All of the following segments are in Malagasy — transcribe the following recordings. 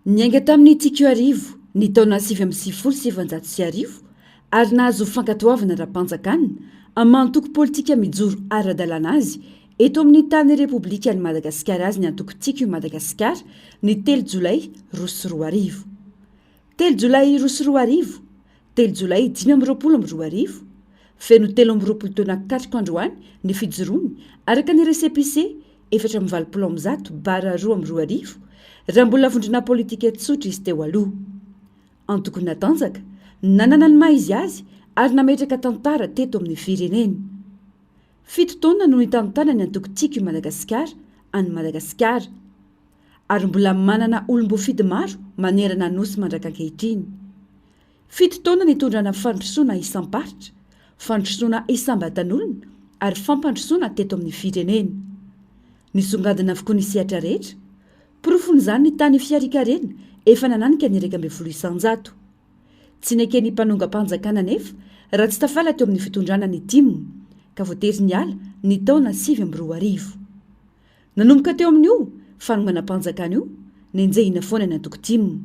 Niainga tamin'ny tiako arivo ny taona 1970 ary nahazo fankatoavana ra-panjakana amantoko politika mijoro ara-dalàna azy eto amin'ny tany repoblika ny Madagasikara azy ny antoko tiako i Madagasikara ny 3 Jolay 2020. 3 Jolay 2020, 3 Jolay 2022, feno 13 taona katrika androany ny fijoroany araka ny resepise 420/2020 raha mbola vondrona politika tsotra izy teo aloha. Antoko natanjaka, nanana ny maha izy azy ary nametraka tantara teto amin'ny fireneny. 7 taona no nitantana ny antoko tiako i Madagasikara any Madagasikara ary mbola manana olom-bofidy maro manerana nosy mandraka ankehitriny. 7 taona nitondrana fandrosoana isam-paritra, fandrosoana isam-batan'olona ary fampandrosoana teto amin'ny fireneny. Nisongadina avokoa ny sehatra rehetra, porofon'izany ny tany fiarikarena efa nananika ny 120 isan-jato. Tsy nekeny mpanonga-panjakana nefa raha tsy tafala teo amin'ny fitondrana ny timony ka voatery niala ny taona 2020. Nanomboka teo amin'io fanomana-panjakana io nenjehina foana ny antoko timony.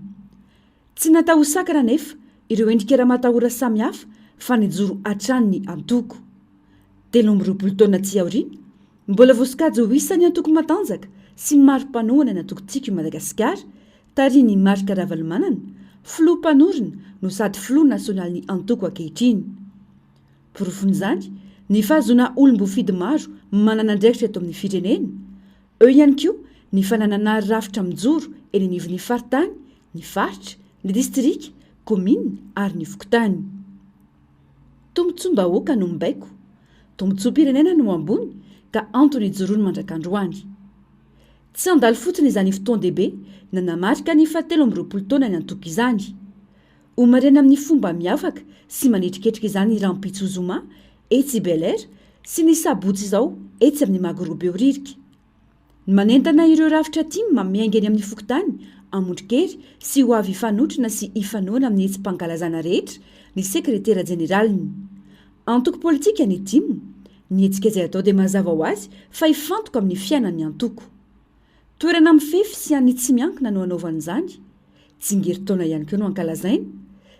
Tsy natao sakana nefa ireo endrika raha-matahora samihafa fa nijoro hatrany ny antoko. 13 taona tsy aoriana mbola voasokajy ho isan'ny antoko matanjaka sy maro-panohana ny antoko tiako i Madagasikara tary ny marika ravalomanana filoha-mpanorina no sady filoha nasionaly ny antoko ankehitriny. Porofon'izany ny fahazona olom-bofidy maro manana andraikitra eto amin'ny firenena, eo ihany koa ny fananana rafitra mijoro eny anivon'ny faritany, ny faritra, ny distrika, komina ary ny fokontany. Tombontsoam-bahoaka no mibaiko, tombontsoam-pirenena no ambony ka antony ijoroany mandrakandroany. Tsy andalo fotsiny izany fotoan-dehibe na namarika ny 17 taona ny antoko izany. Omarena amin'ny fomba miavaka sy manetriketrika izany Rampitso Zuma etsy Bel Air sy ny sabotsy izao etsy amin'ny Magrobeoririka. Manentana ireo rafitra timy mamiaingany amin'ny fokontany, amondrikery sy ho avy ifanotrina sy ifanoana amin'ny etsim-pankalazana rehetra ny sekretera jeneraliny. Antoko politika ny timy, ny etsika izay atao dia mazava ho azy fa ifantoka amin'ny fiainan'ny antoko. Toerana mifefy sy an'ny tsy miankina no anaovan'izany. Tsingerin-taona ihany koa no ankalazaina.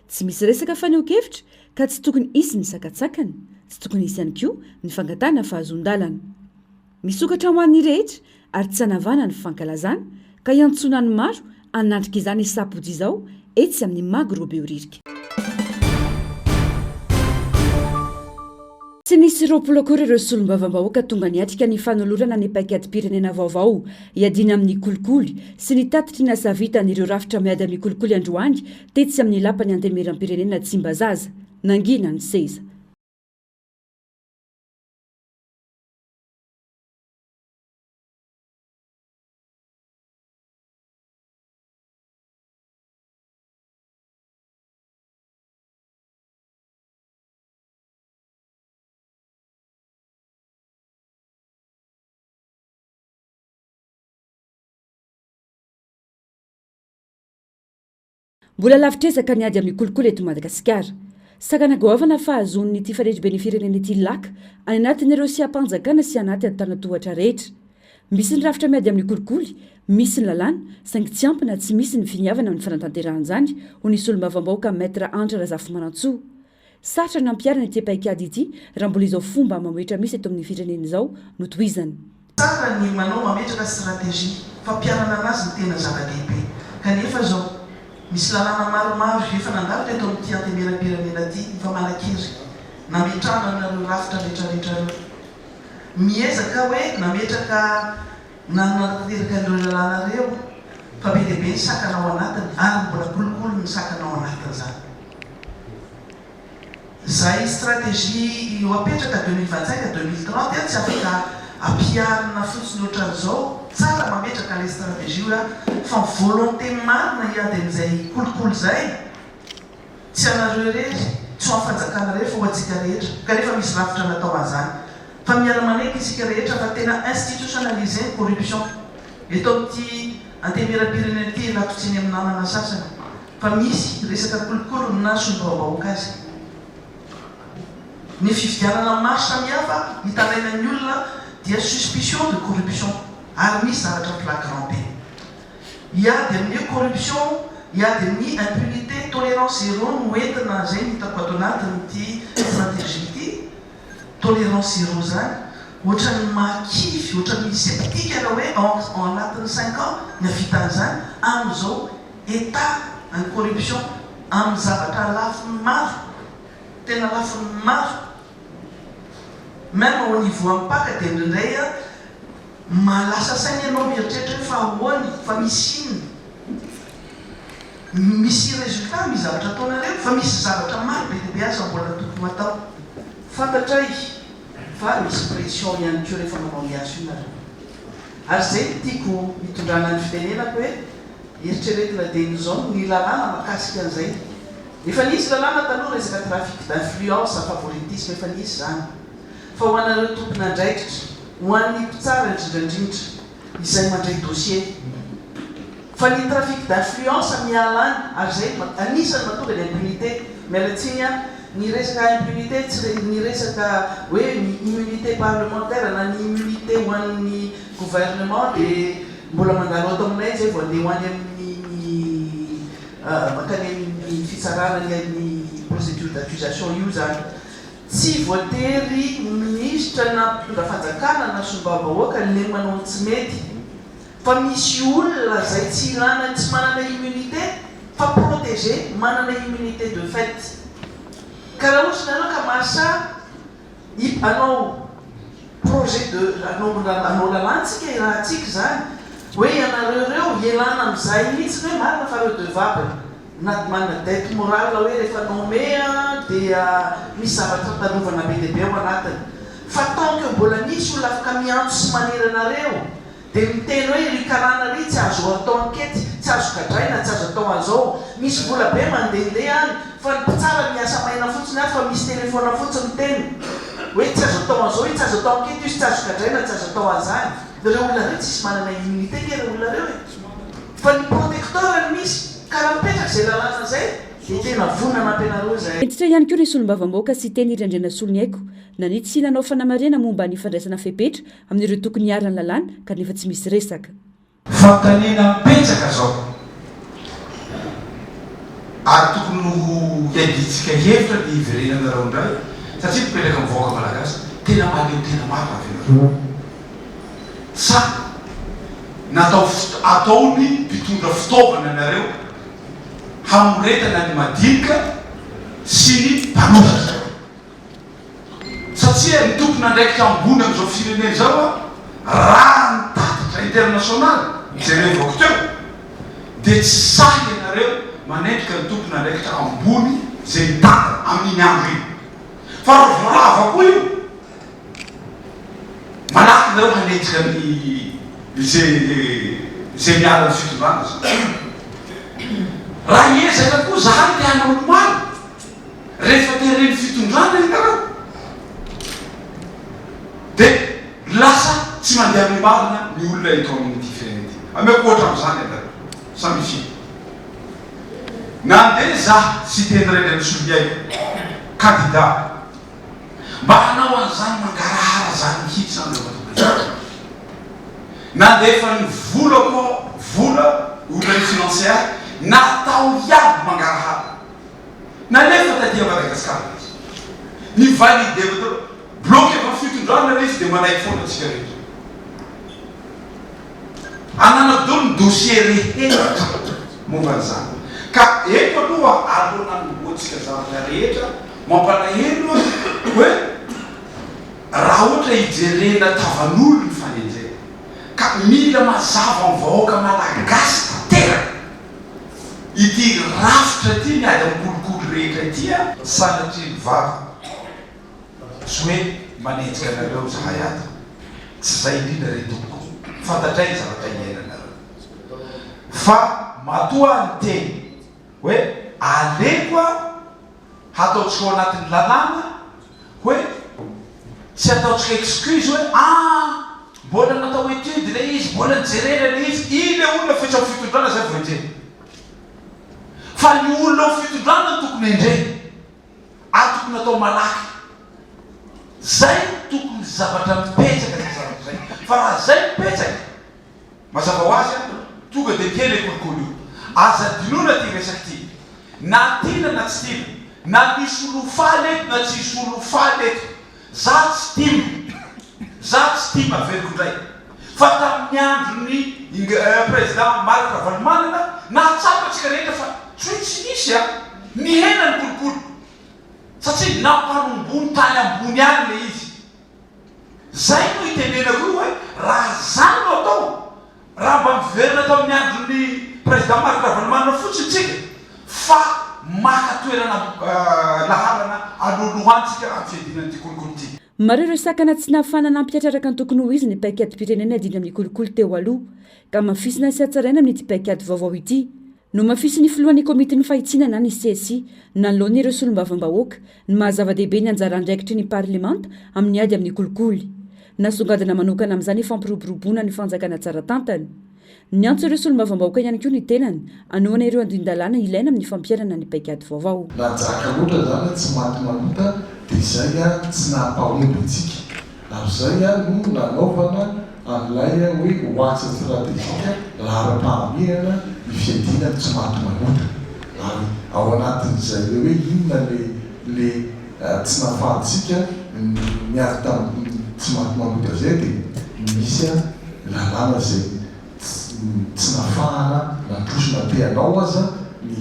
Tsy misy resaka faneho-kevitra ka tsy tokony hisy ny sakatsakana, tsy tokony hisy ihany koa ny fangatana fahazon-dalana. Misokatra ho an'ny rehetra ary tsy hanavana ny fankalazana ka iantsonany maro anatrika izany sabotsy izao etsy amin'ny Magrobeoririka. Tsy nisy roapolo akory ireo solombavam-bahoaka tonga niatrika ny fanolorana ny paikady-pirenena vaovao iadina amin'ny kolikoly sy ny tatitry ny asa vitan'ireo rafitra miady amin'ny kolikoly androany tetsy amin'ny lapany antemeram-pirenena Tsimbazaza, nangina ny seza. Mbola lavitrezaka niady amin'ny kolikoly eto Madagasikara. Sakana goavana fahazon'ny ity faretribe ny firenena ity laka any anatin'ireo siam-panjakana sy anaty antanatohatra rehetra. Misy ny rafitra miady amin'ny kolikoly, misy ny lalàna, saingy tsy ampina tsy misy ny finiavana amin'ny fanatanteran'izany ho ny solombavam-bahoaka Maître Andry Razafimanantsoa. Sarotra ny ampiarana ity paikady ity raha mbola izao fomba mamoetra misy eto amin'ny firenena izao no tohizany. Tsara ny manao mametraka stratégie fampiarana anazy ny tena zava-dehibe. Kanefa zao misy lalàna maromaro efa nandalitra eto amin'ity antemeram-pirenena ity fa manakiry nametrahana ny rafitra rehetrarehetra ireo. Miezaka hoe nametraka nanateraka ireo lalàna ireo fa be dehibe ny sakana ao anatiny ary mbola kolikoly ny sakana ao anatin'izany. Zay stratégie io apetraka 2025-2030 tsy afaka ampiarina fotsiny ohatran'izao. Tsara mametraka le stratégie io fa volonté marina iady amin'izay kolikoly zay tsy anareo rery tsy ho afanjakana rehetra fa ho antsika rehetra kanefa misy rafitra natao an'izany fa miala manaiky isika rehetra fa tena institutionnalisé ny corruption eto amin'ity antemeram-pirenena ity latotsiny amin'ny namana sasany fa misy resaka kolikoly na solombavam-bahoaka azy. Ny fividianana maro samihafa hitarainan'ny olona dia suspicion de corruption ary misy zavatra flagrant be. iady amin'ny corruption, iady amin'ny impunité, tolérance zéro no entina zay hitako ato anatin'ity stratégie ity. Tolérance zéro zany ohatran'ny makify, ohatran'ny misy sceptique raha hoe anatin'ny 5 ans ny avitan'izany amin'izao état en corruption amin'ny zavatra lafiny maro, tena lafiny maro. Même au niveau ampaka dia indraindray malasa saina ianao mieritreritra hoe fa ahoany, fa misy iny, misy résultat misy zavatra ataonareo, fa misy zavatra maro be dia be aza mbola tokony atao. Fantatray fa misy pression ihany koa rehefa manao ny azy io nareo. Ary zay tiako hitondrana ny fitenenako hoe eritreretina dia izao ny lalàna makasika an'izay. Efa nisy lalàna taloha resaka trafic d'influence, favoritisme, efa nisy zany. Fa ho anareo tompona andraikitra, ho an'ny mpitsara indrindrandrindra izay mandray dossier. Fa ny trafic d'influence miala any, ary zay anisany mahatonga ny impunité. Mialatsiny ny resaka impunité, ny resaka hoe ny immunité parlementaire na ny immunité ho an'ny gouvernement dia mbola mandalo ato aminay zay vao andeha ho any amin'ny makany amin'ny fitsarana ny procédure d'accusation io zany. Tsy voatery ministra na mpitondra fanjakana na sombabahoaka le manao tsy mety, fa misy olona zay tsy ilana tsy manana immunité fa protégé, manana immunité de fait. Karaha ohatra nareo ka masa anao projet de anao lalantsika rahantsika zany hoe ianareo reo ielana amin'izay mihitsy hoe marina fa reo devable na manana dette morale hoe rehefa nommé dia misy zavatra talovana be dia be ao anatiny. Fa tant que mbola misy olona afaka miantso sy maniry anareo dia miteny hoe ry karana ry tsy azo atao ankety, tsy azo kadraina, tsy azo atao an'izao, misy vola be mandehandeha any fa ny mpitsara miasa maina fotsiny ato fa misy telefona fotsiny miteny hoe tsy azo atao an'izao, tsy azo atao ankety, io tsy azo kadraina, tsy azo atao an'izany. Dia reo olona reo tsisy manana immunité ke reo olona reo fa ny protecteur misy karaha mipetraka izay lalàna zay dia tena vonana ampianareo zay. Entitra ihany koa ry solombavam-bahoaka sy teny irandrena solony haiko na ny tsy nanao fanamarena momba ny fandraisana fepetra amin'ireo tokony hiarany lalàna kanefa tsy misy resaka. Fantanena mipetraka zao ary tokony ho hiaditsika hevitra ny iverenanareo indray satria mipetraka amin'ny vahoaka malagasy tena maleo tena maro avenareo. Sa natao ataony mpitondra fitaovana anareo hamoretana ny madinika sy ny mpanosatra satria ny tompona andraikitra ambony amin'izao firenena zao raha ny tatitra international zay revako teo dia tsy sahy ianareo manendrika ny tompona andraikitra ambony zay mitatra amin'iny andro iny fa ravorava koa io malaky nareo hanendrika zay miala ny fitondrana raha ezaka koa zahany te hanao nomaly rehefa tereny fitondrana ianareo dia lasa tsy mandeha amin'ny marina ny olona eto amin'ity firenena ity. Ameko ohatra amin'izany ianareo samy finy nandeha zaho sy teny rendrany soliaiko candidat mba hanao an'izany mangarahara zany mihitsy anareo nandefa ny volako vola olona ny financiare natao iaby mangarahara nalefa tadia Madagasikara ny valide bloqué fa fitondrana izy dia manaiky foana atsika rehetra anana dolo ny dossier rehetra momba an'izany ka eto aloha aloana nyboatsika zavatra rehetra mampalahelo hoe raha ohatra hijerena tavan'olo ny fanenjena ka mila mazava amin'ny vahoaka malagasy tanteraka ity rafitra ty miady amin'ny kolokolo rehetra itya sanatry ny vava sy hoe manenjika anareo zahay ato tsy zay indrindra re tomoko fantatray zavatra iainanareo fa matoa ny teny hoe aleko hataotsika ao anatin'ny lalàna hoe tsy ataotsika excuse hoe mbola natao étude le izy mbola nijerena le izy ile olona fetra ho fitondrana zay vo indreny fa ny olona ho fitondrana tokony indreny ary tokony atao malaky zay tokony zavatra mipetraka ny zavatra zay fa raha zay mipetraka mazava ho azy tonga dia bia le kolokolo io aza dinona ty resaky ty na tina na tsy tina na misy olo faly eto na tsisy olo faly eto za tsy tima aveliko indray fa tamin'ny androny président Marc Ravalomanana nahatsapatsika rehetra fa tsy nisy ny hena ny kolokolo satria namparombony tany ambony any le izy zay no itenenako io hoe raha zany no atao raha mba miverina tamin'ny androny président Marc Ravalomanana fotsiny tsika fa maka toerana laharana alohalohantsika amin'ny fiadinan'ity kolokolo ty maro ireo sakana tsy nahafanana ampiatraraka ny tokony ho izy ny paikady-pirenena adiny amin'ny kolokolo teo aloha ka mafisina sy atsaraina amin'ity paikady vaovao ity no mafisy ny filohan'ny komiteny fahitsinana ny CSI nanoloany ireo solombavam-bahoaka ny mahazava-dehibe ny anjaran-draikitry ny parlemanta amin'ny ady amin'ny kolikoly nasongadina manokana amin'izany ifampiroboroboana ny fanjakana tsara tantany ny antso ireo solombavam-bahoaka ihany koa ny tenany anoana ireo andin-dalàna ilaina amin'ny fampiarana ny paikady vaovao najaka loatra zany tsy maty manota dia izay tsy nahampahoemby itsika ary zay no nanaovana an'ilay hoe hoatsy stratégique lahara-pahamirana ny fiadinany tsy maty manota ary ao anatin'izay hoe inona le tsy nahafahantsika miary tamin'ny tsy maty manota zay dia misy lalàna zay tsy nahafahana natrosina te anao aza ny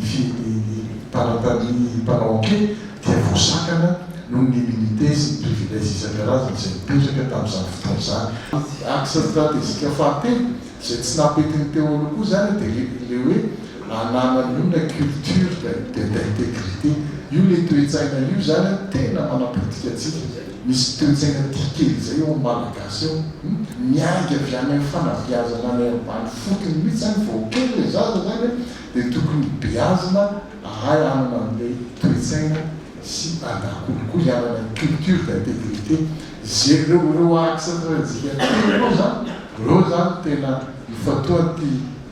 mpanao enquête dia voasakana noho ny immunité sy ny privilège isan-karazany izay mipetraka tamin'izany fotoana zany axe stratégique fahatelo zay tsy napetiny teo aloha koa zany dia le hoe ananan'io la culture d'intégrité io le toetsaina io zany tena manapolitika atsika misy toetsaina tikely zay eo amin'ny malagasy eo miainga avy any amin'ny fanabeazana any ambany fotony mihitsy zany vao kely le zaza zany dia tokony beazina ahay anana amin'ilay toetsaina sy anakolokolo anana culture d'intégrité zay reo axe stratégique telo zany reo zany tena mifatoaty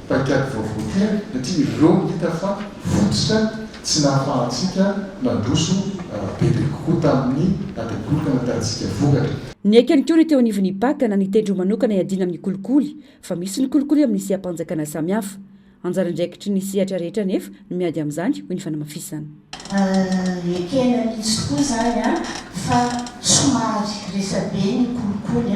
paikady vaovao ty satria reo hita fa fototra tsy nahafahantsika nandroso bebe kokoa tamin'ny atekoloka natatsika vokatra ny aikany koa ny teo anivon'ny paka na nitendro manokana iadina amin'ny kolikoly fa misy ny kolikoly amin'ny siam-panjakana samihafa anjaran-draikitry ny sihatra rehetra nefa no miady amin'izany hoy ny fanamafisana ekena misy tokoa zany fa somary resabe ny kolikoly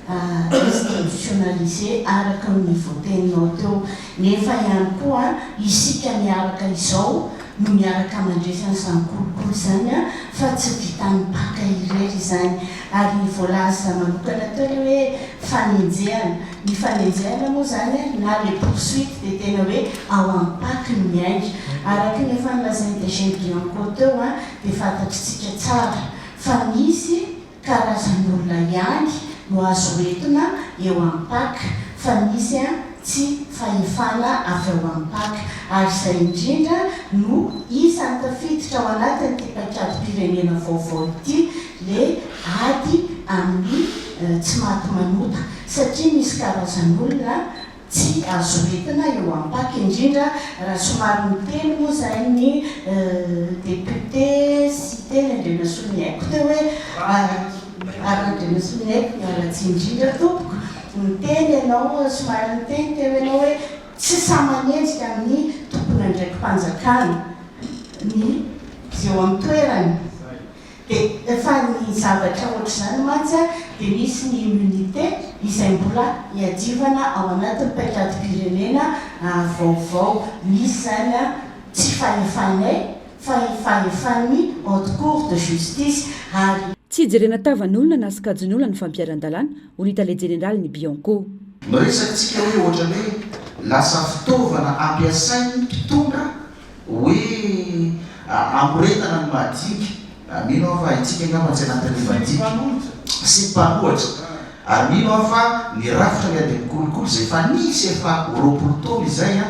institutionnalisé araka ny voateninao teo nefa ihany koa isika miaraka izao no miaraka mandresana izany kolikoly zany fa tsy vitan'ny paka irery zany ary ny voalaza manokana teo hoe fanenjehana ny fanenjehana moa zany na le poursuite dia tena hoe ao amin'ny paky no miainga araka ny efa nilazainy de Jean-Bianco teo dia fantatritsika tsara fa misy karazan'olona ihany no azo entina eo amin'ny paky fa misy tsy fahefana avy ao amin'ny paky ary izay indrindra no isany tafiditra ao anatin'ny ty paikady-pirenena vaovao ity le ady amin'ny tsy maty manota satria misy karazan'olona tsy azo entina eo amin'ny paky indrindra raha somary miteny moa zay ny député sy teny andrena solony haiko teo hoe arandrena solony haiko miaratsy indrindra tompoko miteny ianao somary miteny teo ianao hoe tsy samanenjika amin'ny tompony andraiky mpanjakana ny zeo amin'ny toerany dia efa ny zavatra ohatr'izany mantsy dia misy ny immunité izay mbola hiadivana ao anatin'ny paikady-pirenena vaovao misy zany tsy fahefanay fahefan'ny haute cour de justice ary tsy hijerena tavan'olona na sikajin'olona ny fampiaran-dalàna ho ny tale jeneraly ny Bianco miresatsika hoe ohatra hoe lasa fitaovana ampiasainy mpitondra hoe amoretana ny madinika mino aho fa itsika angamba tsy anatin'ny madinika sy mpanohatra ary mino aho fa ny rafitra miady amin'ny kolikoly zay fa nisy efa roapolo taona izay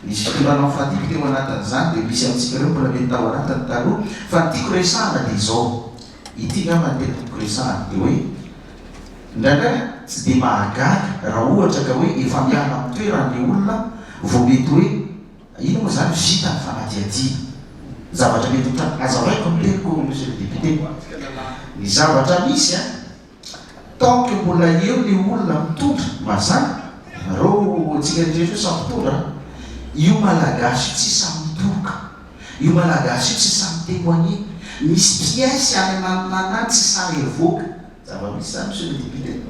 nisy fitondranao fadiky teo anatin'izany dia misy amintsika reo mbola mety tao anatiny taloha fa ny tiako resahana dia izao ity ngamba ny tiako resahana dia hoe ndraindray tsy dia mahagaga raha ohatra ka hoe efa miana amin'ny toeran'le olona vao mety hoe ino moa zany vita ny fanadiadiana zavatra mety otra azavaiko miteriko monsieur le député ny zavatra misy tant que mbola eo le olona mitondra mazana reo tsika ndreso sampitondra io malagasy tsy samytoka, io malagasy io tsy samy témoigner, misy pièce any ananonana tsy samy evoaka zava-misy zany monsieur le député.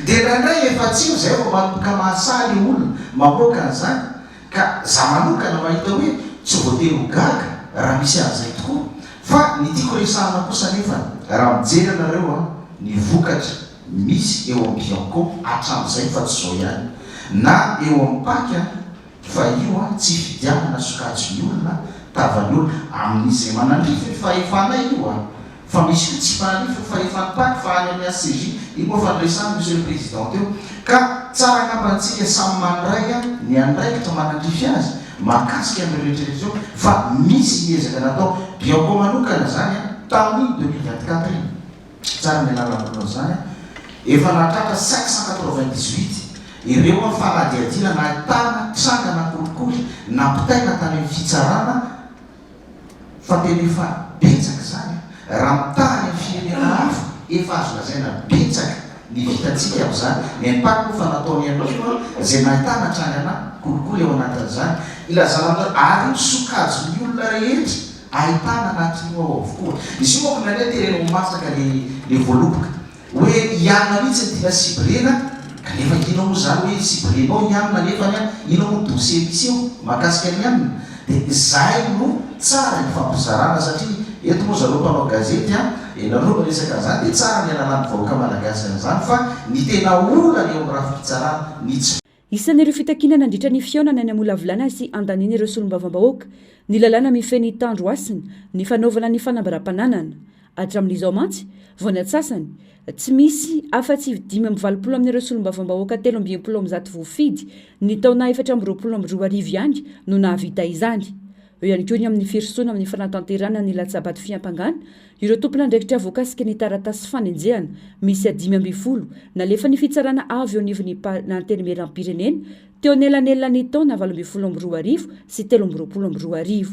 Dia nandray efa-tsio zay vao manomboka mahasaly olona mamoaka an'izany, ka za manokana mahita hoe tsy voatery ho gaga raha misy an'izay tokoa. Fa ny tiako resahana kosa nefa raha mijery anareo a ny vokatra misy eo amin'ny Bianco hatramin'izay fa tsy zao ihany, na eo amin'ny Paka fa io a tsy fidianana sokajy ny olona tavany olona amin'izay manandrify ny fahefanay io a. Fa misy io tsy manandrify ny fahefan'ny Paka fa any amin'ny ACJ io moa fandraisany monsieur le président teo, ka tsara ngapantsika samy mandray a ny andraikitra manandrify azy mahakasika amin'ny rehetrarehetra io, fa misy ezaka natao Bianco manokana zany a tamin'ny 2024 iny tsara ny alalanao zany a efa natratra 598 ireo a fanadiadina nahitana trangana kolikoly nampitaina tany amin'ny fitsarana, fa tena efa betsaka zany raha mitany amin'ny firenena hafa efa azo lazaina betsaka ny vitantsika amin'izany. Ny Paka moa fa nataony anio zay nahitana trangana kolikoly eo anatin'izany ilazana ary sokajy ny olona rehetra ahitana anatin'io ao avokoa. Izy io moa ko nane terenao masaka le voaloboka hoe ianona mihitsy ny tina sibrena, kanefa inao moa zany hoe sibrenao ianona nefany a inao moa dossier misy eo mahakasika ny ianona. Dia zay no tsara ny fampizarana satria eto moa zareo mpanao gazety a nareo maresaka zany dia tsara ny alalany vahoaka malagasy an'izany fa ny tena olana eo amin'ny raha fitsarana ny tsy isan'ireo fitakiana nandritra ny fionana any amolavolana sy andaniana ireo solombavam-bahoaka ny lalàna mifeny tandro asiny ny fanaovana ny fanambaram-pananana hatramin'izao mantsy vao ny atsasany tsy misy afa-tsy 520 amin'ireo solombavam-bahoaka 320 voafidy ny taona 420 ihany no nahavita izany. Eo ihany koa ny amin'ny firisoana amin'ny fanatanterana ny latsabaty fiampangana ireo tompon'andraikitra voakasika ny taratasy fanenjehana misy 5 nalefa ny fitsarana avy eo anivon'ny nantenemeram-pirenena teo anelanelany taona 2022 sy 2022.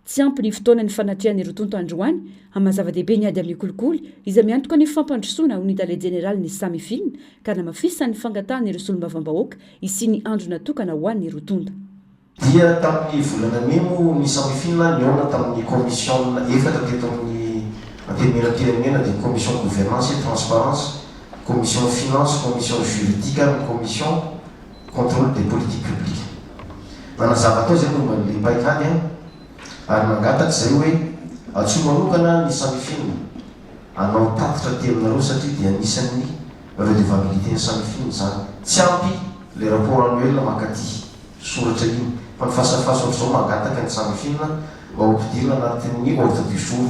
Tsy ampy ny fotoana ny fanatrian'ny rotonto androany amazava-dehibe ny ady amin'ny kolikoly izay miantoka ny fampandrosoana ho ny dale general ny samifilina ka namafisany fangatahany ireo solombavam-bahoaka isy ny andro natokana ho an'ny rotonda. Dia tamin'ny volana memo ny samifilina niona tamin'ny commission efatra teto amin'ny antenemeram-pirenena dia commission gouvernance et transparence, commission finance, commission juridique ary commission contrôle des politiques publiques. Manazava tao zay momba le paikany ary mangataky zay hoe atso manokana ny samifilina anao tatitra teninareo satria dia anisan'ny redevabilité ny samifilina zany. Tsy ampy le rapport annuel makaty soratra iny fa ny fahasafaso ohatr'izao mangataka ny samifilina mba hompidirina anatin'ny ordre du jour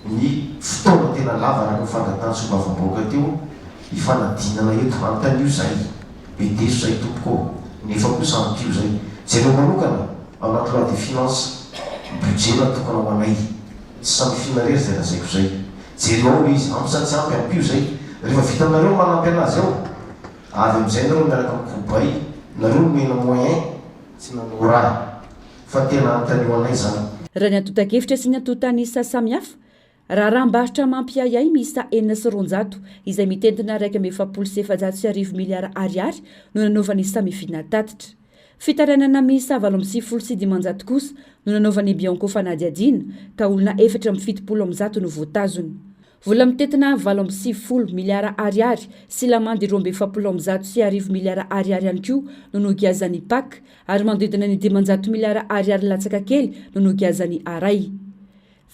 ny fotoana tena lava raha ny fangatany solombavam-bahoaka teo hifanadinana eto antan'io zay be deso zay tompoko nefa kosa ampio zay jereo manokana ao anaty loi de finance budget natokana ho anay tsy samifilina rery zay rahazaiko zay jereo ao izy ampysatsy ampy ampio zay rehefa vita aminareo manampy anazy ao avy amin'izay nareo miaraka amin'ny koubay nareo nomena moyen tsy nanao raha fa tena antanio anay zany. Raha ny atotan-kevitra sy ny atotany isa samihafa raha rahambarotra mampiayay misa 400 izay mitentina 1,7 miliara ariary no nanaovany samifilina tatitra. Fitarainana misa 7,9 kosa no nanaovany Bianco fanadiadiana ka olona 470 no voatazony. Vola mitentina 7,9 miliara ariary sy lamandy 2,7 miliara ariary ihany koa no nogiazany Paka ary manodidina ny 500 miliara ariary latsaka kely no nogiazany Aray.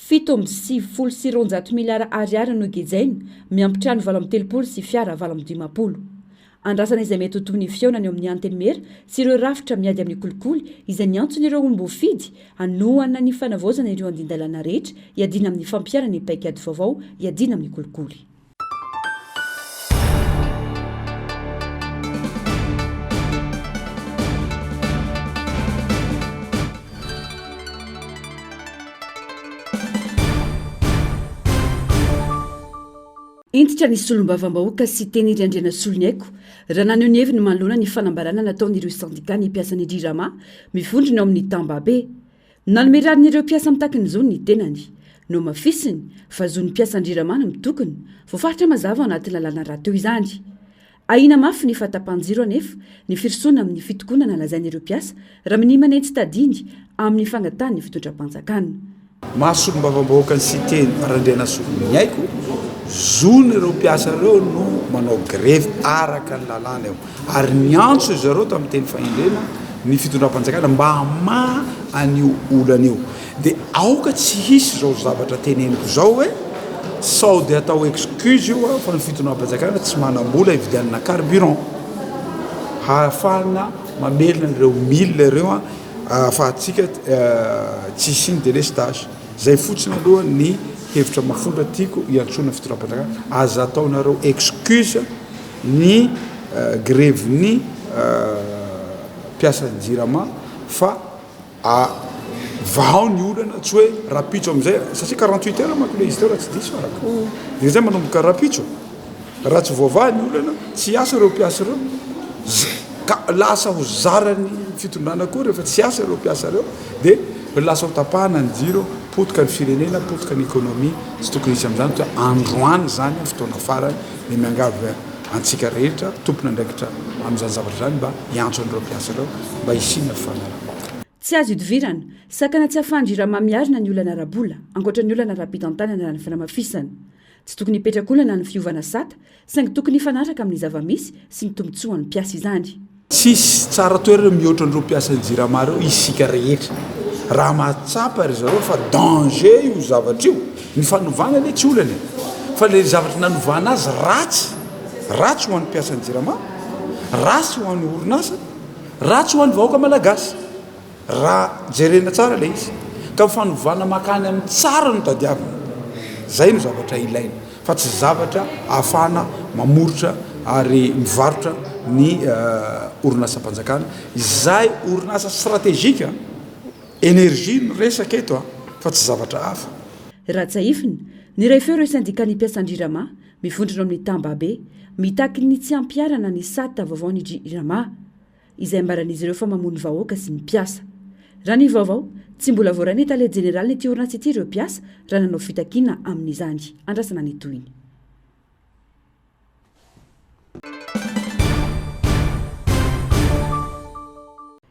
7,9 miliara ariary no gejaina miampitrano 30 sy fiara 20. Andrasana izay mety ho toy ny fionany eo amin'ny antenimera sy ireo rafitra miady amin'ny kolikoly izay niantsony ireo olom-boafidy hanohana ny fanavaozana ireo andindalana rehetra iadina amin'ny fampiarana ny paikady vaovao iadina amin'ny kolikoly. Intitra ny solombavam-bahoaka sy teny Riandriana Soloniaiko raha naneho ny heviny manoloana ny fanambarana nataon'ireo sandika ny mpiasan'ny Drirama mivondrona ao amin'ny Tambabe. Nanomerariny mpiasa mitaky ny zony ny tenany no mafisiny fa zony mpiasan-Drirama no mitokony voafaritra mazava ao anaty lalàna rahateo izany. ahina mafy ny fahatapanjiro anefa ny firosoana amin'ny fitokonana lazain'ireo mpiasa raha minimana tsy tadiny amin'ny fangatany fitondram-panjakana. Mahasolom-bavambahoaka ny siteny arandrena solony haiko zony ireo mpiasa reo no manao grevy araka ny lalàna eo ary niantso zareo tamin'ny teny fahendrena ny fitondram-panjakana mba hama an'io olana io dia aoka tsy hisy zao zavatra teneniko zao hoe sao dia atao excuse io fa ny fitondram-panjakana tsy manam-bola ividianana carburant hahafahana mamelona ireo mille ireo ahafahantsika tsy siny délestage zay fotsiny aloha ny hevitra mafondra tiako iantsona fitondram-panjakana aza ataonareo excuse ny grevy-ny mpiasa jirama fa vao ny olana tsy hoe rapitso amizay satria 48 heures manko le izy teo raha tsy diso araka dia zay manomboka rapitso raha tsy voavaha ny olana tsy asa ireo mpiasa ireo ka lasa ho zarany fitondrana koa rehefa tsy asa ireo mpiasa ireo dia lasa ho tapahana ny jiro potika ny firenena potika ny ekonomia tsy tokony hisy am'izany toa androany zany fotoana farany ny miangavy antsika rehetra tompona andraikitra amin'izany zavatra zany mba hiantso an'ireo mpiasa ireo mba hisinna fanarana. Tsy azo idivirana sakana tsy ahafahanjirama miarina ny olana arabola ankoatra ny olana rahapitantanana ny fanamafisana tsy tokony hipetraka olana ny fiovana sata saingy tokony hifanaraka amin'ny zavamisy sy ny tombotsoa ny mpiasa izany. Tsisy tsara toerana mihoatra an'ireo mpiasa ny jirama reo isika rehetra raha mahatsapa ry zareo fa danger io zavatra io ny fanovana le tsy olana fa le zavatra nanovana azy ratsy ho an'ny mpiasa ny jirama ratsy ho an'ny orinasa ratsy ho an'ny vahoaka malagasy raha jerena tsara le izy ka mifanovana makany amin'ny tsara no tadiavina zay no zavatra ilaina fa tsy zavatra ahafahana mamoritra ary mivarotra ny orinasa-mpanjakana izay orinasa stratégique énergie no resaka eto fa tsy zavatra hafa. Raha tsaifina ny ray feo ireo syndika ny mpiasan-drirama mivondrona amin'ny tambabe mitaky ny tsy ampiarana ny sata vaovao ny jirama izay mbaran'izy ireo fa mamony vahoaka sy ny mpiasa. Raha ny vaovao tsy mbola voarany tale jeneraly ny ty orinasa ity ireo mpiasa raha nanao fitakina amin'izany andrasana ny toiny.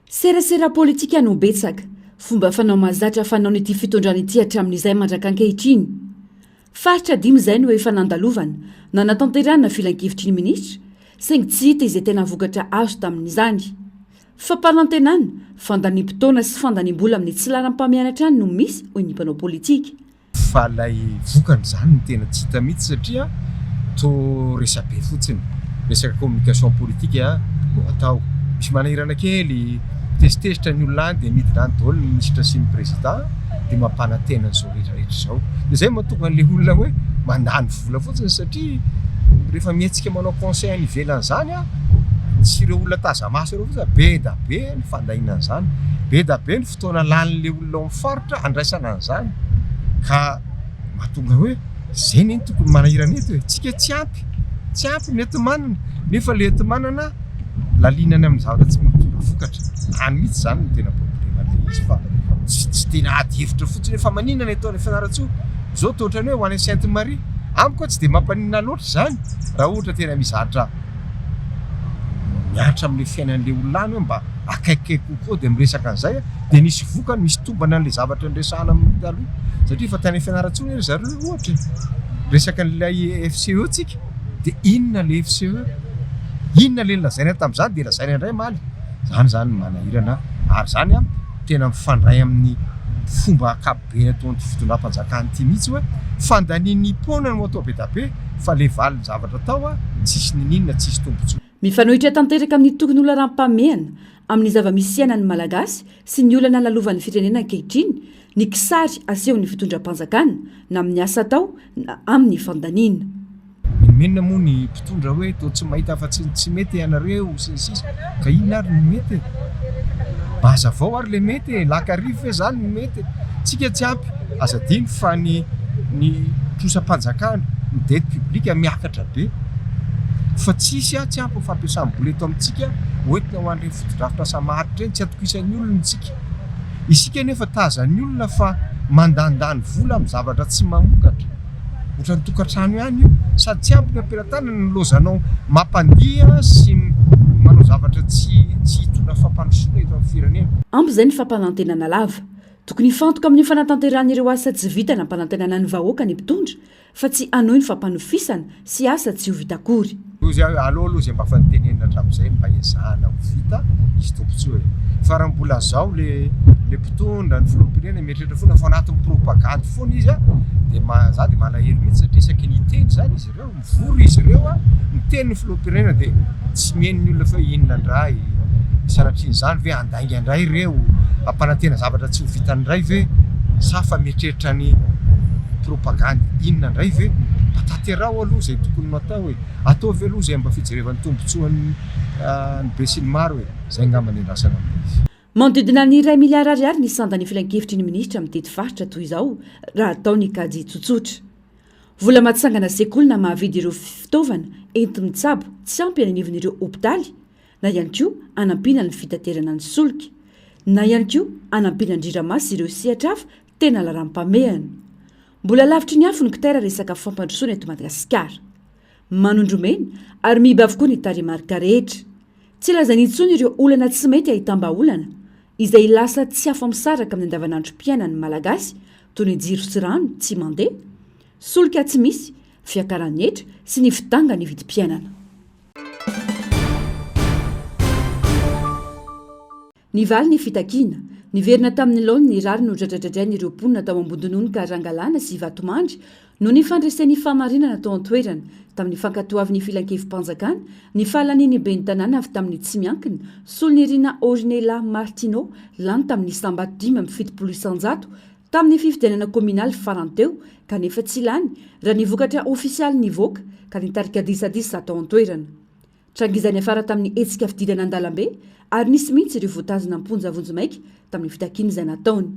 Serasera politika no betsaka fomba fanao mahazatra fanao nyty fitondrana ity hatramin'izay mandrakan-kehitriny. Faritra dimy izay no efa nandalovana na natanterana filan-kevitry ny minisitra saingy tsy hita izay tena vokatra azo tamin'izany. Fampanantenana fandanim-potoana sy fandanim-bola amin'ny tsy laram-pamianatra any no misy hoy ny mpanao politika. Fa lay vokany zany ny tena tsy hita mihitsy satria to resabe fotsiny resaka communication politika no atao misy manahirana kely testesitra ny olona dia midina any daholo ny minisitra sy ny président dia mampanantena an'izao rehetrarehetra izao dia zay mahatonga an'ilay olona hoe mandany vola fotsiny satria rehefa mietsika manao conseil any ivelan'izany tsy ireo olona tazamaso ireo fotsiny be da be ny fandahinan'izany be da be ny fotoana lanin'ilay olona ao mifaritra andraisana an'izany ka mahatonga hoe zay ny tokony manahirana eto hoe tsika tsy ampy ny entimanana nefa le entimanana lalinany amin'ny zavatra tsy mitondra vokatra any mihitsy zany no tena problema izy fa tsy tena ady hevitra fotsiny fa maninana ataony fianaratsoa zao toa ohatrany hoe ho any Sainte Marie amiko tsy dia mampanina loatra zany raha ohatra tena mizatra miaritra amin'le fiainan'le olona any hoe mba akaikikaiky kokoa dia miresaka an'izay dia nisy vokany misy tombana an'le zavatra nresahana amin'ny taloha satria fa tany fianaratsoa ery zareo ohatra resaka an'ilay FCE tsika dia inona le FCE inona le lazaina tamin'izany dia lazaina indray maly zany manahirana ary zany tena mifandray amin'ny fomba akapobe ataon'ny fitondram-panjakana ity mihitsy hoe fandaniany pona no atao be da be fa le valiny zavatra tao tsisy ninina tsisy tombotsoa. Mifanohitra tanteraka amin'ny tokony olona rampamehana amin'ny zavamisy iainan'ny malagasy sy ny olana lalovan'ny firenena ankehitriny ny kisary asehon'ny fitondram-panjakana na amin'ny asa atao na amin'ny fandaniana. Menina moa ny mpitondra hoe toa tsy mahita fa tsy mety ianareo sy ny sisa ka ina ary ny mety mazavao ary le mety lakarivo zany ny mety tsika tsy ampy azadiny fa ny trosam-panjakana ny dette publique miakatra be fa tsisy tsy ampy fampiasam-bola eto amintsika hoentina ho an'ireny fotodrafitra samaharitra eny tsy atokisan'ny olona tsika isika nefa tazan'ny olona fa mandandany vola amin'ny zavatra tsy mamokatra ohatrany tokantrano ihany io sady tsy ampy ny ampelantanana ny lozanao mampandia sy manao zavatra tsy hitona fampandrosoana eto amin'ny firenena. Ampy izay ny fampanantenana lava tokony hifantoka amin'ny fanatanteran'ireo asa tsy vita na ampanantenana ny vahoaka ny mpitondra fa tsy anohy ny fampanofisana sy asa tsy ho vita akory. Aloha aloha izay mba fantenenina hatramin'izay mba ezahana ho vita izy tompotsoa e. Fa raha mbola zao le mpitondra ny filoham-pirenena mieritreritra foana fa anatin'ny propagande foana izy dia za dia malahelo mihitsy satria isaky niteny zany izy ireo mivory izy ireo miteny ny filoham-pirenena dia tsy mihaino ny olona fa inona indray sanatrian'izany ve andainga indray ireo ampanantena zavatra tsy ho vitany indray ve sa fa mieritreritra ny propagande inona indray ve mba tanterao aloha izay tokony natao hoe ataovy aloha izay mba fijerevan'ny tombotsoan'ny be sy ny maro hoe izay ngamba ny andrasana amin'izy. Manodidina ny 1 miliara ariary ny sandany filan-kevitry ny ministra amin'ny tety faritra toy izao raha atao ny kajy tsotsotra. Vola mahatsangana sekoly na mahavidy ireo fitaovana enti-mitsabo tsy ampy ananivon'ireo hopitaly na ihany koa anampiana ny fitaterana ny solika na ihany koa anampiana ny riramasy ireo sehatra hafa tena laram-pamehana. Mbola lavitry ny afo ny kitera resaka fampandrosoana eto Madagasikara. Manondromena ary mihiba avokoa ny taremarika rehetra. Tsy lazany intsony ireo olana tsy mety ahitamba-olana izay lasa tsy afa-misaraka amin'ny andavanandro mpiainan'ny malagasy toy ny jiro sy rano tsy mandeha, solika tsy misy, fiakaran'ny hetra sy ny fitanga ny vidim-piainana. Nivaly ny fitakiana, niverina tamin'ny laony ny rary no dradradradrainy ireo mponina tao ambodinony ka rangalana sy vatomandry no ny fandresen'ny famarinana tao an-toerana tamin'ny fankatoavin'ny filan-kevi-panjakana ny fahalaniny ben'ny tanàna avy tamin'ny tsy miankina Solonirina Ornella Martino lany tamin'ny sambato 5,700 tamin'ny fifidianana kominaly farany teo kanefa tsy lany raha ny vokatra ofisialy nivoaka ka nitarika disadisa tao an-toerana. Trangizany afara tamin'ny hetsika fididana an-dalambe ary nisy mihitsy ireo voatazona amponja vonjomaika tamin'ny fitakiana izay nataony.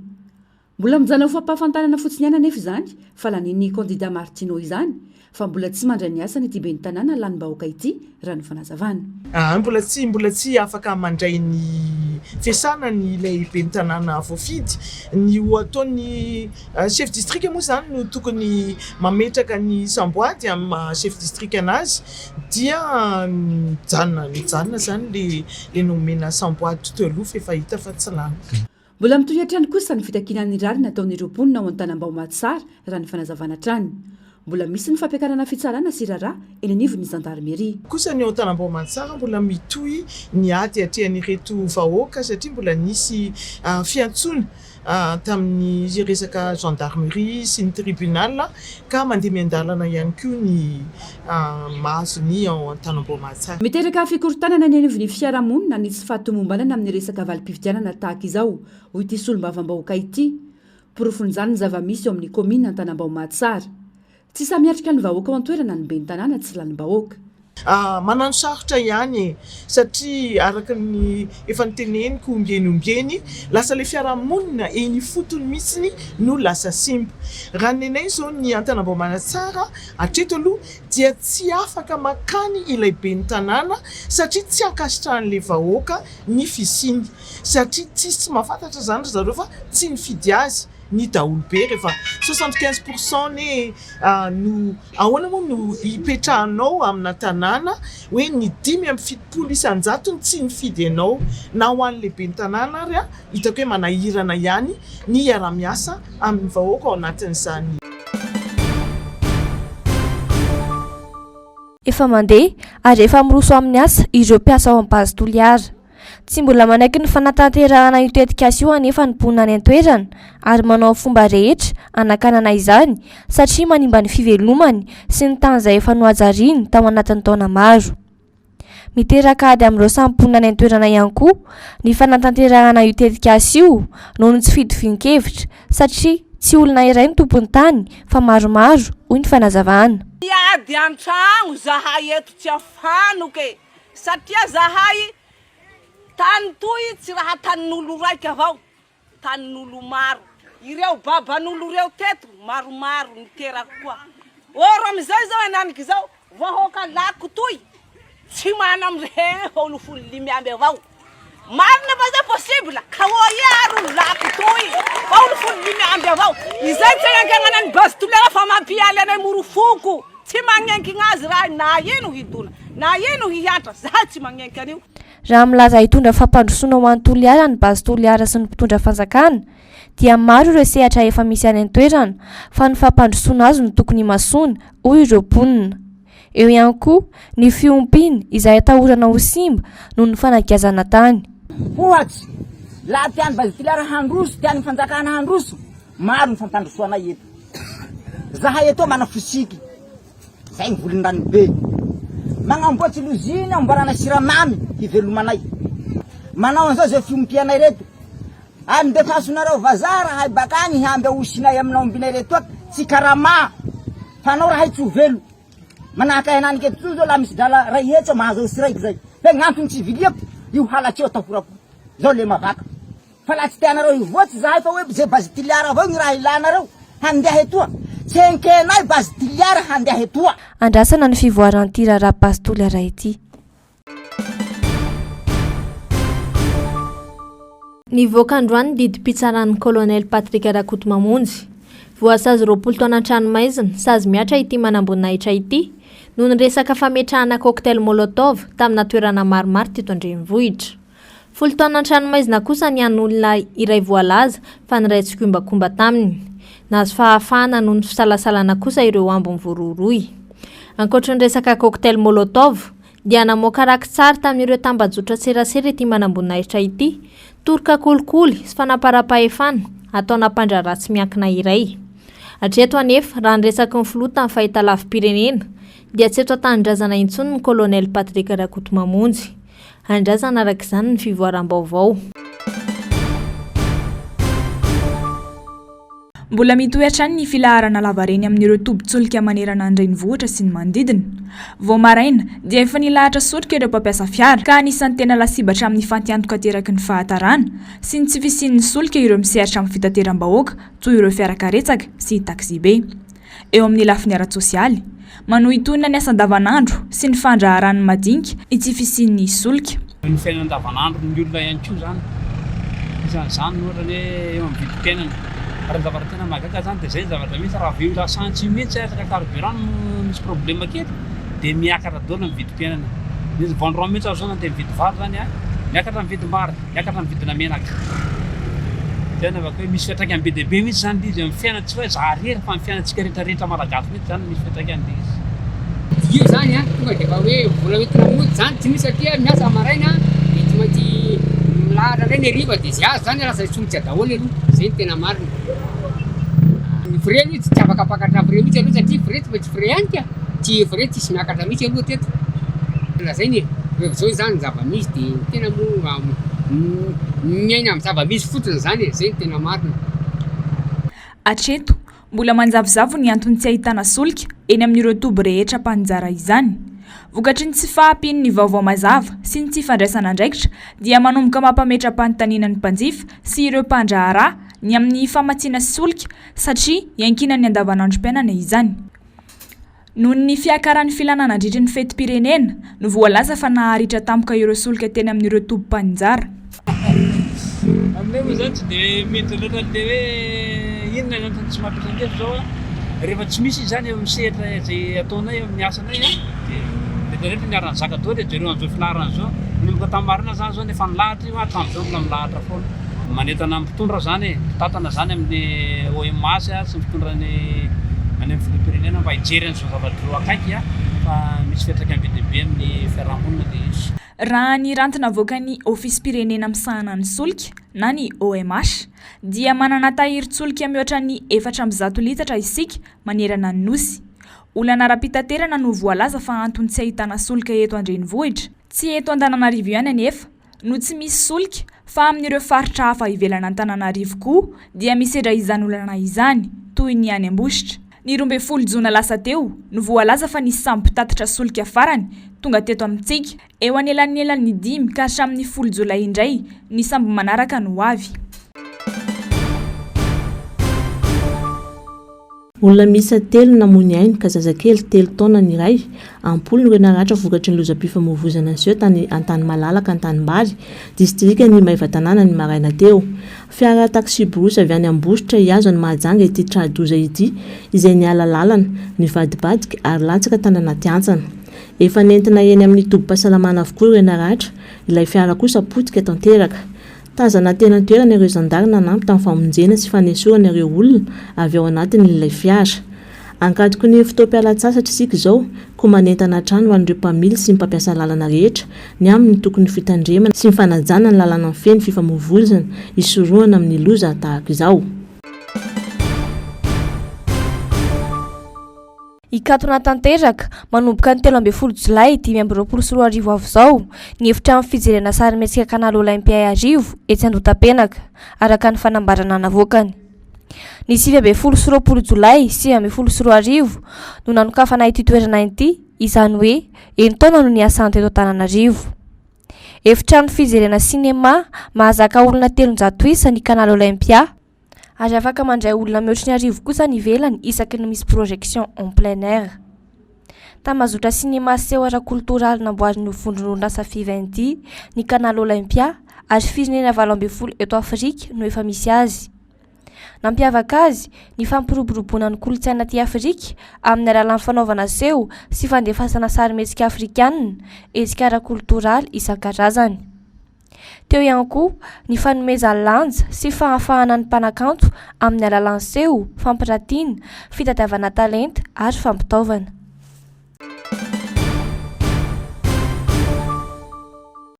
Mbola mijana ho fampahafantarana fotsiny ihany anefa izany fa lanin'ny kandida Martino izany fa mbola tsy mandray ny asany ity ben'ny tanàna lany bahoaka ity raha ny fanazavana. Mbola tsy afaka mandray ny fiasana ny ilay ben'ny tanàna voafidy ny ho ataony chef district moa zany no tokony mametraka ny samboady amin'ny chef district anazy dia mijanona zany le nomena samboady totoy aloha fa efa hita fa tsy lany. Mbola mitohy trany kosa ny fitakinan'ny rary nataon'ireo mponina ao an-tanam-Baomatsara raha ny fanazavana trany. Mbola misy ny fampiakarana fitsarana sy raharaha eny anivon'ny gendarmerie. Kosa ny ao an-tanam-Baomatsara mbola mitohy ny ady atrehan'ireto vahoaka satria mbola nisy fiantsona tamin'ny resaka gendarmerie sy ny tribunal ka mandeha miandalana ihany koa ny mahazony ao an-tanam-Baomatsara. Miteraka fikorontanana ny anivon'ny fiarahamonina ny tsy fahatomombanana amin'ny resaka valim-pividianana tahaka izao ho ity solombavam-bahoaka ity. Porofon'izany ny zava-misy eo amin'ny komina an-tanam-Baomatsara. Tsy samihatrika ny vahoaka ao an-toerana ny ben'ny tanàna tsy lany bahoaka. Manano sarotra ihany satria araka ny efa niteneniko ombieny lasa le fiarahamonina eny fotony mihitsiny no lasa simba. Raha nenay zao ny an-tanam-Baomatsara hatreto aloha dia tsy afaka makany ilay ben'ny tanàna satria tsy ankasitrahan'le vahoaka ny fisiny satria tsy mahafantatra zany zareo fa tsy nifidy azy ny daholo be rehefa 75% no ahoana moa no ipetrahanao amina tanàna hoe ny 5% isan-jato tsy nifidy anao na ho an'le ben'ny tanàna ary hitako hoe manahirana ihany ny iara-miasa amin'ny vahoaka ao anatin'izany. Efa mandeha ary efa miroso amin'ny asa ireo mpiasa ao am-base toliara. Tsy mbola manaiky ny fanatanterahana io tetikasa io anefa ny mponina any an-toerana ary manao fomba rehetra anakanana izany satria manimba ny fivelomany sy ny tany izay efa nohajariany tao anatin'ny taona maro. Miteraka ady amin'ireo samy mponina any an-toerana ihany koa ny fanatanterahana io tetikasa io noho ny tsy fidifian-kevitra satria tsy olona iray ny tompony tany fa maromaro hoy ny fanazavana. Ady an-tragno zahay eto tsy afanoke satria zahay tany toy tsy raha tanin'olo raiky avao, tanin'olo maro. Ireo baban'olo reo teto maromaro niteraka koa. Oro amizay zao enaniky zao vahoaka lako toy tsy mana amire olo 15 avao. Marina fa zay possible ka o iaro lako toy olo 15 avao. izay tsy anganana ny base tolera fa mampialy anay morofoko tsy magnenky gnazy raha na ino hidona na ino hiatra za tsy magnenky anio raha milaza hitondra fampandrosoana ho an'ny toliara ny base toliara sy ny mpitondra fanjakana dia maro ireo sehatra efa misy any an-toerana fa ny fampandrosoana azy no tokony masoana hoy ireo mponina. Eo ihany koa ny fiompiny izay atahorana ho simba noho ny fanakiazana tany. Ohatsy laha tiany base toliara handroso tiany fanjakana handroso maro ny fampandrosoana eto. Zahay eto mana fisiky zay ny volondrany be magnamboatsy loziny amboarana siramamy hivelomanay manao an'izao zay fiompianay reto andefasonareo vazara hay bakany hiamby ahosinay aminao ombinay reto aky tsy karama fanao rahay tsy ho velo manahaka henany keto zao laha misy dala ray hetsy mahazo siraiky zay fe gn'antony tsy viliako io halatseo atahorako zao le mavaka fa laha tsy tianareo hivoatsy zahay fa hoe zay base tiliara avao ny raha ilanareo handeha etoa tsenkenay base tiliara handeha etoa. Andrasana ny fivoaran'ity raharaha base toliara ity. Nivoaka androany didim-pitsaran'ny colonel Patrick Rakotomamonjy voasazy 20 taona an-tranomaizina sazy miatra ity manambonahitra ity noho ny resaka fametrahana cocktail molotov tamina toerana maromaro teto Andrenivohitra. 10 taona an-tranomaizina kosa ny an'olona iray voalaza fa niray tsikombakomba taminy. Nazo fahafahana noho ny fisalasalana kosa ireo ambony voaroroy. Ankoatra ny resaka cocktail molotov dia namoaka raky tsara tamin'ireo tambajotra serasera ity manambonahitra ity, toroka kolikoly sy fanaparam-pahefana ataona mpandraratsy miankina iray. Hatreto anefa raha ny resaky ny filota amin'ny fahitalavim-pirenena dia tsy eto atandrazana intsony ny colonel Patrick Rakotomamonjy. Andrazana araka izany ny fivoaram-baovao. Mbola mitoetra ny filaharana lavareny amin'ireo tobin-tsolika manerana Andrenivohitra sy ny manodidina. Vao maraina dia efa nilahatra solika ireo mpampiasa fiara ka anisan'ny tena lasibatra amin'ny fantiantoka teraky ny fahatarana sy ny tsy fisian'ny solika ireo misehatra amin'ny fitateram-bahoaka toy ireo fiarakaretsaka sy taxi be. Eo amin'ny lafiny ara-tsosialy manohy itonina ny asa andavanandro sy ny fandraharany madinika ity fisian'ny solika. Ny fiainana andavanandro ny olona ihany koa zany. Izany ohatra hoe eo amin'ny vidim-piainana. Raha zavatra tena mahagaga zany dia zay zavatra mihitsy raha veo lasantsy mihitsy resaka carburant misy problème kely dia miakatra daholo ny vidim-piainana. Misy vendront mihitsy azo zany dia mividy vary zany miakatra ny vidim-bary, miakatra ny vidina menaka. Tena avy hoe misy fiantraikany be dia be mihitsy zany izy amin'ny fiainana tsy hoe zaharery fa amin'ny fiainantsika rehetrarehetra malagasy mihitsy zany misy fiantraikany izy. Io zany tonga dia efa hoe vola entina mody zany tsy misy satria miasa maraina dia tsy maintsy milahatra reny hariva dia zay azo zany lasa tsongotsy daholo aloha zay ny tena marina. Ny vrai aloha tsy afaka pakatra vrai mihitsy aloha satria vrai tsy maintsy vrai ihany ka tsy vrai tsisy miakatra mihitsy aloha teto. Lazainy rehefa zao zany zava-misy dia tena miaina amin'ny zava-misy fotsiny zany zay ny tena marina. Hatreto mbola manjavozavo ny antony tsy ahitana solika eny amin'ireo toby rehetra mpanjara izany. Vokatry ny tsy fahampian'ny vaovao mazava sy ny tsy fandraisana andraikitra dia manomboka mampametra-panontaniana ny mpanjifa sy ireo mpandraharaha ny amin'ny famatsiana solika satria iankina ny andavanandrom-piainana izany. Noho ny fiakaran'ny filanana andritra ny fetim-pirenena no voalaza fa naharitra tampoka ireo solika teny amin'ireo toby mpanjara. Aminay moa zany tsy dia mety loatra le hoe inona ny antony tsy mampiasa zao rehefa tsy misy zany misehatra zay ataonay amin'ny asanay dia rehetra niarana zaka daholo jereo an'izao filaharana zao nomboka tamin'ny marina zany zao nefa nilahatra io hatramin'izao mbola milahatra foana. Manentana mpitondra zany mpitatana zany amin'ny OMS sy mpitondra any amin'ny filoham-pirenena mba hijery an'izao zavatra akaiky fa misy fiantraikany be dia be amin'ny fiarahamonina dia izy. Raha ny rantina avoakan'ny ofisy pirenena misahana ny solika na ny OMH dia manana tahirin-tsolika mihoatra ny 400 litatra isika manerana ny nosy. Olana ara-pitaterana no voalaza fa antony tsy ahitana solika eto Andrenivohitra. Tsy eto Antananarivo ihany anefa no tsy misy solika fa amin'ireo faritra hafa ivelana Antananarivo koa dia misedra izany olana izany toy ny any Ambositra. Ny 12 Jona lasa teo no voalaza fa nisy sambo mpitatitra solika farany tonga teto amintsika. Eo anelan'elan'ny 5 ka hatramin'ny 10 Jolay indray ny sambo manaraka no avy. olona misa telo namony ainy ka zazakely 3 taona ny iray ampolo no naratra vokatry ny lozam-pifamoivoizana anseho tany antany malalaka Antanimbary distrika ny Maivatanana ny maraina teo. Fiara taxi brousse avy any Ambositra iazo ny mahajanga ity tradoza ity izay niala lalana ny vadibadika ary latsaka tany anaty antsana. Efa nentina eny amin'ny tobim-pahasalamana avokoa ireo naratra, ilay fiara kosa potika tanteraka. Tazana tena toerana ireo zandary nanampy tamin'ny famonjena sy fanesorana ireo olona avy ao anatin'ilay fiara. Ankadiko ny fotoam-pialatsasatra isika izao koa manentana trano ho an'ireo mpamily sy mpampiasa lalana rehetra ny amin'ny tokony fitandremana sy mifanajana ny lalana amin'ny feno fifamoivoizana isorohana amin'ny loza tahaka izao. Ikatona tanteraka manomboka ny 13 Jolay 2024 avy izao ny efitra amin'ny fijerena sarimihetsika kanaly Olympia arivo etsy Andotapenaka araka ny fanambarana navoakany. Ny 20 Jolay 2024 no nanokafana ity toerana ity izany hoe eny taona no niasany teto Antananarivo. Efitrano fijerena sinema mahazaka olona 300 isa ny kanaly Olympia ary afaka mandray olona mihoatra ny arivo kosa ny ivelany isaky ny misy projection en plein air. Tamazotra sinema seho ara-kultoraly namboarin'ny vondron'olona safiva ity ny kanaly Olympia ary firenena 20 eto Afrika no efa misy azy. Nampiavaka azy ny fampiroboroboana ny kolontsaina aty Afrika amin'ny alalan'ny fanaovana seho sy fandefasana sarimihetsika afrikanina hetsika ara-kultoraly isan-karazany. Teo ihany koa ny fanomezana lanja sy fahafahana ny mpanakanto amin'ny alalan'ny seho, fampiratiana, fitadiavana talenta ary fampitaovana.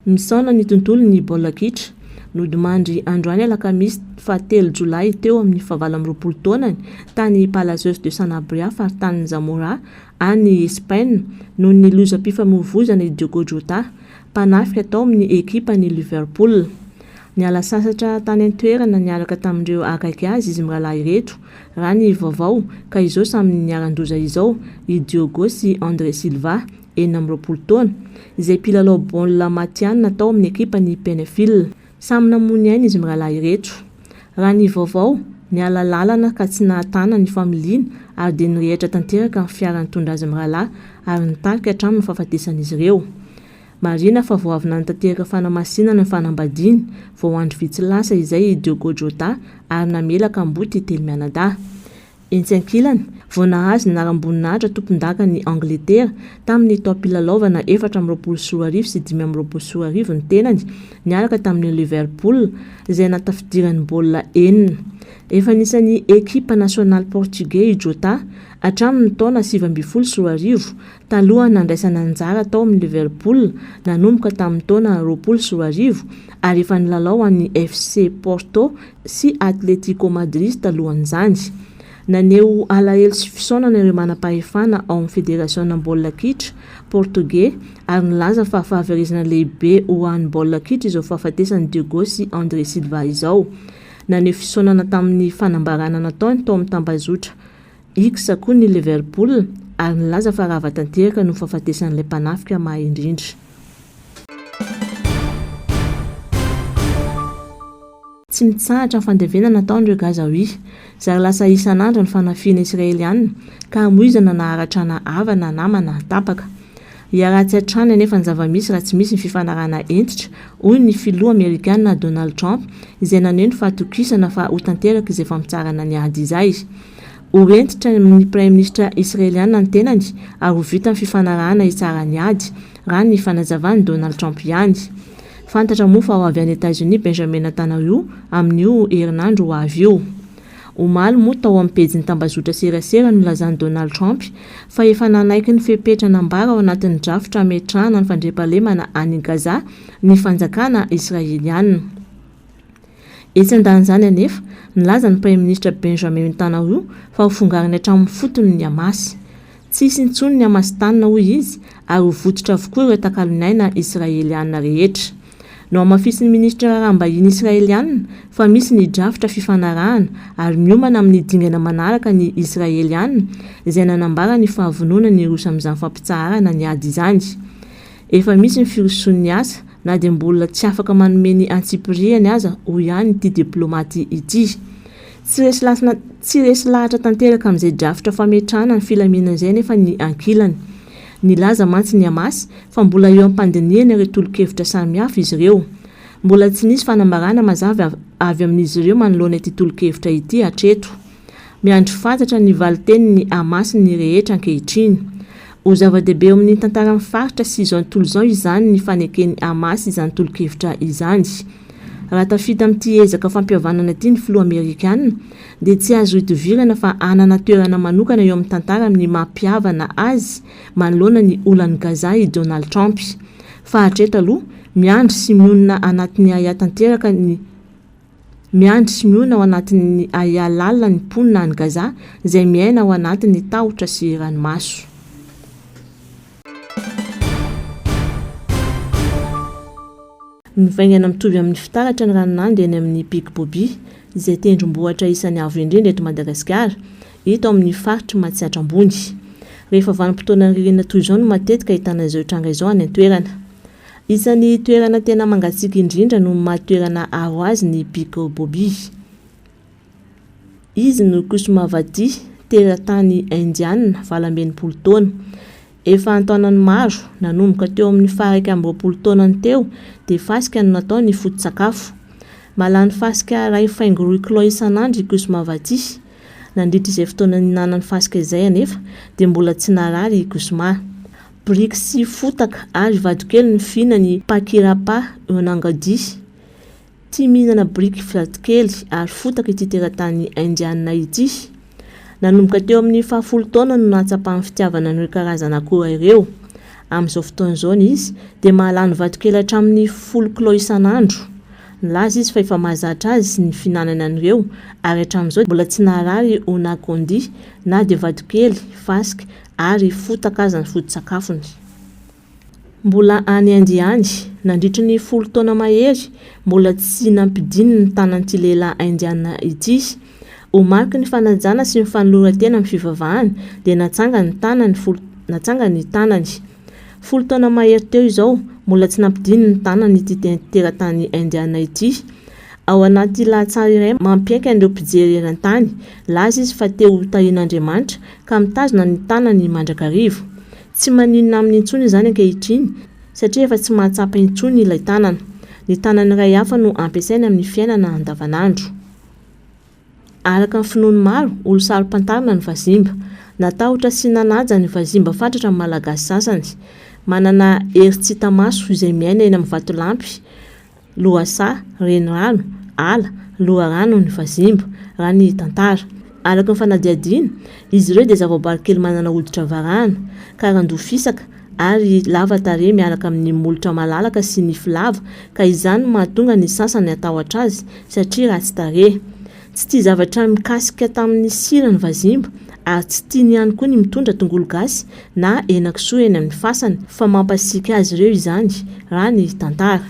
Misaona ny tontolo ny baolina kitra nodimandry androany alakamisy 3 Jolay teo amin'ny 20 taonany tany Palacios de Sanabria faritany Zamora any Espagne noho ny lozam-pifamoivoizana Diogo Jota mpanafika tao amin'ny ekipa ny Liverpool. Niala sasatra tany an-toerana niaraka tamin'ireo akaiky azy izy mirahalahy ireto raha ny vaovao ka izao samy niaran-doza izao i Diogo sy André Silva 40 taona izay mpilalao baolina matianina tao amin'ny ekipa ny Penafiel. Samy namony ainy izy mirahalahy ireto. Raha ny vaovao niala lalana ka tsy nahatana ny familiana ary dia nirehitra tanteraka amin'ny fiara nitondra azy mirahalahy ary nitarika hatramin'ny fahafatesan'izy ireo. Marina fa vao avy nantanteraka fanamasinana ny fanambadiany vao andro vitsy lasa izay Diogo Jota ary namelaka amboty telo mianadahy. Entsi-ankilany vao nahazo ny anaram-boninahitra tompon-daka ny Angletera tamin'ny taom-pilalaovana 14 sy 15 ny tenany niaraka tamin'ny Liverpool izay natafidirany baolina enina. Efa nisan'ny ekipa nasionaly Portugais Jota hatramin'ny taona 17 taloha nandraisana anjara tao amin'ny Liverpool nanomboka tamin'ny taona 20 ary efa nilalao an'ny FC Porto sy Atletico Madrid talohan'izany. Naneo alahelo sy fisaonana ireo manam-pahefana ao amin'ny federasiona baolina kitra Portugais ary nilaza fa fahaverezana lehibe ho an'ny baolina kitra izao fahafatesany Diogo sy André Silva izao. Naneo fisaonana tamin'ny fanambarana nataony tao amin'ny tambazotra X koa ny Liverpool ary nilaza fa rava tanteraka no fahafatesan'ilay mpanafika mahay indrindra. Tsy mitsahatra ny fandevenana nataon'ireo Gazaoui zary lasa isan'andro ny fanafiana Israeliana ka hamoizana na haratrana ava na nama na tapaka. Iaratsy hatrany anefa ny zava-misy raha tsy misy ny fifanarana entitra hoy ny filoha Amerikana Donald Trump izay naneno fahatokisana fa ho tanteraka izay fampitsarana ny ady izay. Ho entitra ny Prime Ministra Israeliana ny tenany ary ho vita ny fifanarana hitsara ny ady raha ny fanazavany Donald Trump ihany. Fantatra moa fa ho avy any États-Unis Benjamin Netanyahu amin'io herinandro ho avy io. Omaly moa tao amin'ny pejiny tambazotra serasera no lazany Donald Trump fa efa nanaiky ny fepetra nambara ao anatin'ny drafitra metrahana ny fandriampahalemana any Gaza ny fanjakana Israeliana. Etsy andan'izany anefa nilaza ny Prime Ministra Benjamin Netanyahu fa ho fongariny hatramin'ny fotony ny Hamas. Tsisy intsony ny Hamas tanina hoy izy ary ho vototra avokoa ireo takalonaina Israeliana rehetra. No amafisy ny ministra raraham-bahiny Israeliana fa misy ny drafitra fifanarahana ary miomana amin'ny dingana manaraka ny Israeliana izay nanambara ny fahavonona ny rosa amin'izany fampitsaharana ny ady izany. Efa misy ny firoson'ny asa na dia mbola tsy afaka manome ny antsipiriany aza ho ihany ity diplomaty ity. tsy resy lahatra tanteraka amin'izay drafitra fametrahana ny filaminana izay nefa ny ankilany. Nilaza mantsy ny Hamas fa mbola eo am-pandiniana ireo tolo-kevitra samihafa izy ireo. Mbola tsy nisy fanambarana mazava avy amin'izy ireo manoloana ity tolo-kevitra ity hatreto. Miandry fantatra ny valiteny ny Hamas ny rehetra ankehitriny. Ho zava-dehibe eo amin'ny tantara mifaritra sy izao tontolo izao izany ny faneken'ny Hamas izany tolo-kevitra izany. Raha tafita amin'ity ezaka fampihavanana ity ny filoha Amerikanina dia tsy azo hitovirana fa anana toerana manokana eo amin'ny tantara amin'ny mampihavana azy manoloana ny olan'i Gaza i Donald Trump. Fa hatreto aloha miandry sy mionona anatin'ny aya tanteraka ny miandry sy miona ao anatin'ny aya lalina ny mponina any Gaza izay miaina ao anatin'ny tahotra sy ranomaso. Nivaingana mitovy amin'ny fitaratra ny ranon'andy eny amin'ny Big Bobby izay tendrombohitra isan'ny avo indrindra eto Madagasikara hita ao amin'ny faritry Matsiatra ambony. Rehefa vanim-potoana ny ririnina toy izao no matetika ahitana izao tranga izao any an-toerana. Isan'ny toerana tena mangatsiaka indrindra no mahatoerana aro azy ny Big Bobby. Izy no Kusumavati, teratany indiana valam-benimpolo taona. Efa antaonany maro nanomboka teo amin'ny faha 20 taonany teo dia fasika no natao ny foto-tsakafo. Malany fasika ray faingo 2 kilo isan'andro i Kusumavati. Nandritra izay fotoana ninanany fasika izay anefa dia mbola tsy narary i Kusuma. Briky sy fotaka ary vadikely ny fihinany Pakirapa Onangadi. Tia mihinana briky vadikely ary fotaka ity teratany indiana ity. Nanomboka teo amin'ny 10 taona no natsapahan'ny fitiavana ny karazana akora ireo. Amin'izao fotoana izao izy dia mahalany vadikely hatramin'ny 10 kilo isan'andro. Nilaza izy fa efa mahazatra azy ny fihinanana an'ireo ary hatramin'izao mbola tsy naharary Onakondi na dia vadikely, fasika ary fotaka aza ny foto-tsakafony. Mbola any indiany nandritra ny 10 taona mahery mbola tsy nampidiny ny tanan'ity lehilahy indiana ity. Ho marky ny fanajana sy ny fanoloran-tena amin'ny fivavahana dia natsanga ny tanany 10 taona mahery teo izao mbola tsy nampidiny ny tanany ity teratany indiana ity. Ao anaty lahatsara iray mampiaika an'ireo mpijery eran-tany, laza izy fa teo tahin'Andriamanitra ka mitazona ny tanany mandrakarivo. Tsy maninona amin'ny intsony izany ankehitriny satria efa tsy mahatsapa intsony ilay tanana. Ny tanany iray hafa no ampiasaina amin'ny fiainana andavanandro. Araka ny finoany maro, olo sarom-pantarina ny vazimba. Natahotra sy nanaja ny vazimba fatratra amin'ny malagasy sasany. Manana hery tsy hita maso izay miaina eny amin'ny vatolampy, lohasa, renirano, ala, loharano ny vazimba raha ny tantara. Araka ny fanadihadiana, izy ireo dia zavaboary kely manana hoditra varahana, karandoha fisaka ary lava tarehy miaraka amin'ny molotra malalaka sy ny filava ka izany mahatonga ny sasany atahotra azy satria ratsy tarehy. Tsy tia zavatra mikasika tamin'ny sira ny vazimba ary tsy tiany ihany koa ny mitondra tongolo gasy na henan-kisoa eny amin'ny fasany fa mampasiaka azy ireo izany raha ny tantara.